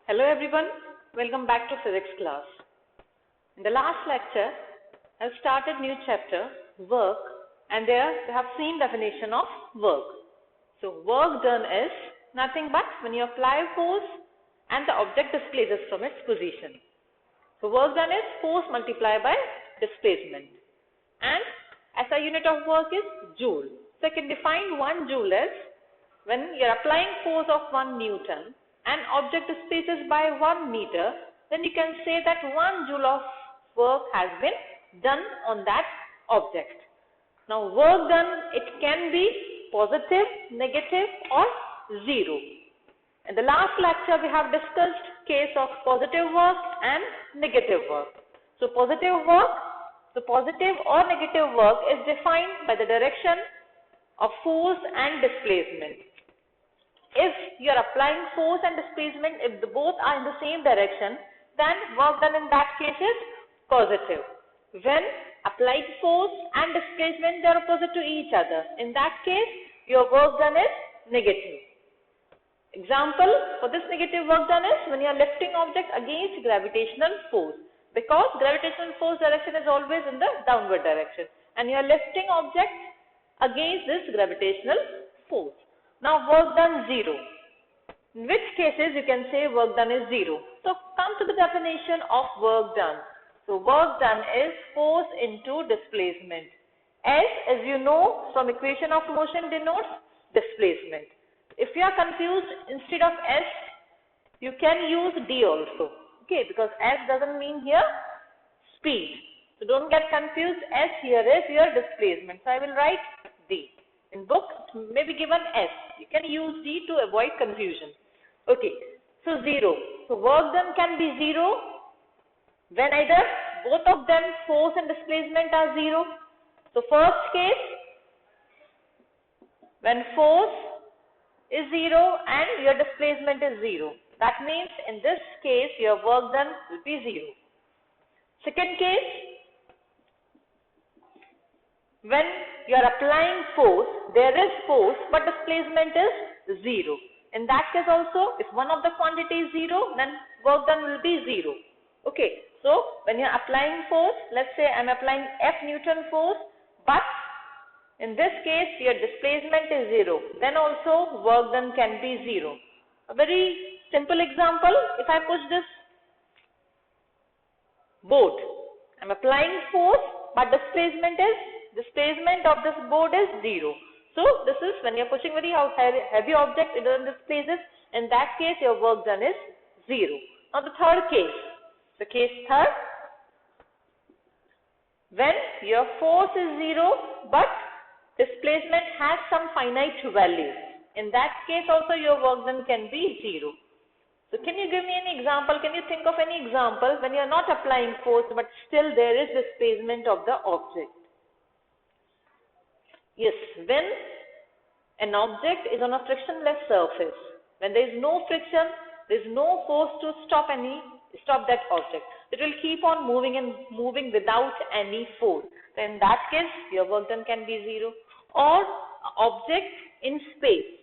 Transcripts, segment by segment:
Hello everyone, welcome back to physics class. In the last lecture, I started new chapter, work, and there we have seen definition of work. So work done is nothing but when you apply force and the object displaces from its position. So work done is force multiplied by displacement. And SI unit of work is joule. So I can define 1 joule as when you are applying force of 1 Newton and object displaces by 1 meter, then you can say that 1 joule of work has been done on that object. Now work done, it can be positive, negative or 0. In the last lecture we have discussed case of positive work and negative work. So positive or negative work is defined by the direction of force and displacement. If you are applying force and displacement, if both are in the same direction, then work done in that case is positive. When applied force and displacement, they are opposite to each other. In that case, your work done is negative. Example for this negative work done is when you are lifting object against gravitational force. Because gravitational force direction is always in the downward direction. And you are lifting object against this gravitational force. Now work done 0. In which cases you can say work done is 0. So come to the definition of work done. So work done is force into displacement. S, as you know from equation of motion, denotes displacement. If you are confused, instead of S you can use D also. Okay, because S doesn't mean here speed. So don't get confused. S here is your displacement. So I will write D. In book, it may be given S. You can use D to avoid confusion. Okay, so 0. So work done can be 0 when either both of them, force and displacement, are 0. So first case, when force is 0 and your displacement is 0. That means in this case, your work done will be 0. Second case, when you are applying force, there is force but displacement is 0. In that case also, if one of the quantity is 0, then work done will be 0. Okay, so when you are applying force, let's say I am applying F Newton force, but in this case your displacement is 0, then also work done can be 0. A very simple example, if I push this board, I am applying force but displacement of this board is 0. So this is when you are pushing very heavy object, it doesn't displaces. In that case your work done is 0. Now the third case, the case third, when your force is 0 but displacement has some finite value. In that case also your work done can be 0. So can you give me any example? Can you think of any example when you are not applying force but still there is displacement of the object? Yes, when an object is on a frictionless surface, when there is no friction, there is no force to stop that object. It will keep on moving and moving without any force. So in that case, your work done can be 0. Or object in space.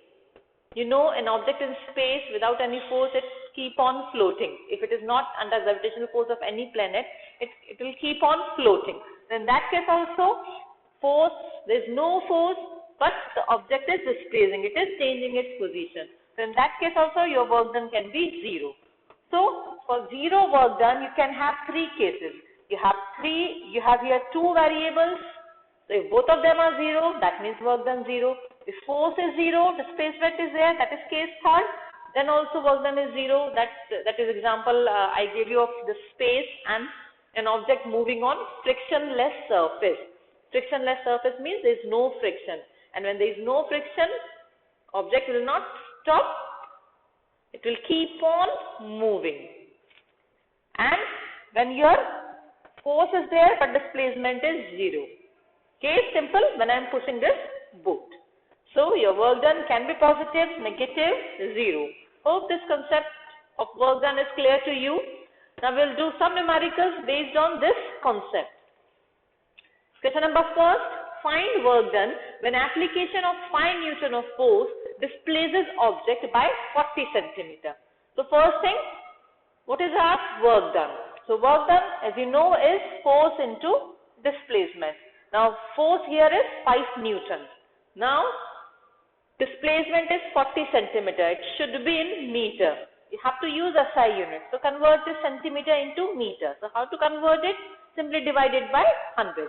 You know, an object in space without any force, it keep on floating. If it is not under gravitational force of any planet, it will keep on floating. In that case also, force, there is no force, but the object is displacing, it is changing its position. So in that case also your work done can be 0. So for 0 work done, you can have 3 cases. You have here 2 variables. So if both of them are 0, that means work done 0. If force is 0, displacement is there, that is case third. Then also work done is 0. That is example I gave you of the space and an object moving on frictionless surface. Frictionless surface means there is no friction, and when there is no friction, object will not stop, it will keep on moving. And when your force is there but displacement is 0. Case simple when I am pushing this board. So your work done can be positive, negative, 0. Hope this concept of work done is clear to you. Now we will do some numericals based on this concept. Question number first, find work done when application of 5 Newton of force displaces object by 40 centimeter. So first thing, What is our work done? So work done, as you know, is force into displacement. Now force here is 5 Newton. Now displacement is 40 centimeter. It should be in meter. You have to use SI unit. So convert this centimeter into meter. So how to convert it? Simply divide it by 100.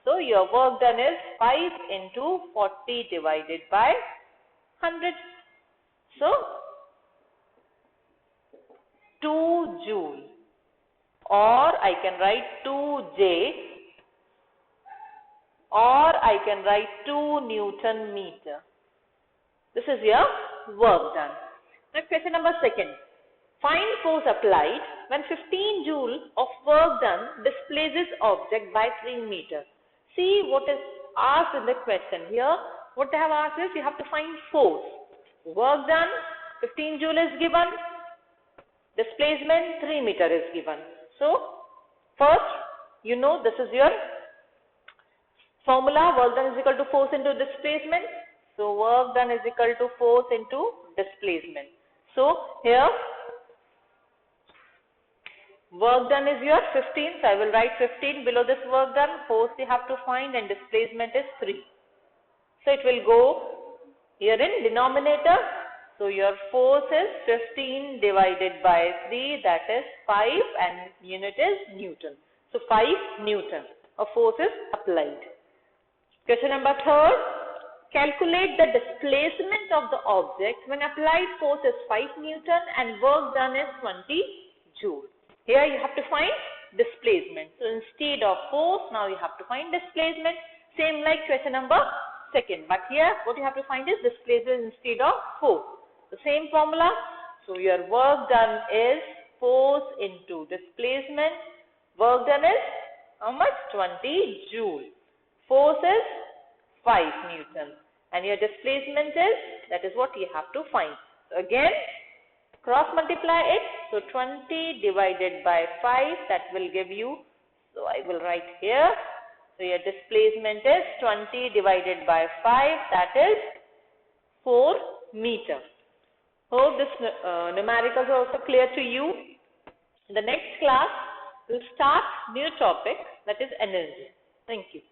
So your work done is 5 into 40 divided by 100. So 2 joule, or I can write 2J, or I can write 2 Newton meter. This is your work done. Now question number 2. Find force applied when 15 joule of work done displaces object by 3 meters. See what is asked in the question. Here what they have asked is you have to find force. Work done 15 joule is given. Displacement 3 meter is given. So first, you know, this is your formula. Work done is equal to force into displacement. So work done is equal to force into displacement. So here work done is your 15. So I will write 15 below this work done. Force you have to find and displacement is 3. So it will go here in denominator. So your force is 15 divided by 3, that is 5, and unit is Newton. So 5 Newton of force is applied. Question number 3. Calculate the displacement of the object when applied force is 5 Newton and work done is 20 joule. Here you have to find displacement. So instead of force, now you have to find displacement. Same like question number 2. But here what you have to find is displacement instead of force. The same formula. So your work done is force into displacement. Work done is how much? 20 joule. Force is 5 Newton. And your displacement is, that is what you have to find. So again, cross multiply it. So 20 divided by 5, that will give you, so I will write here. So your displacement is 20 divided by 5, that is 4 meter. Hope this numericals are also clear to you. In the next class, we'll start new topic, that is energy. Thank you.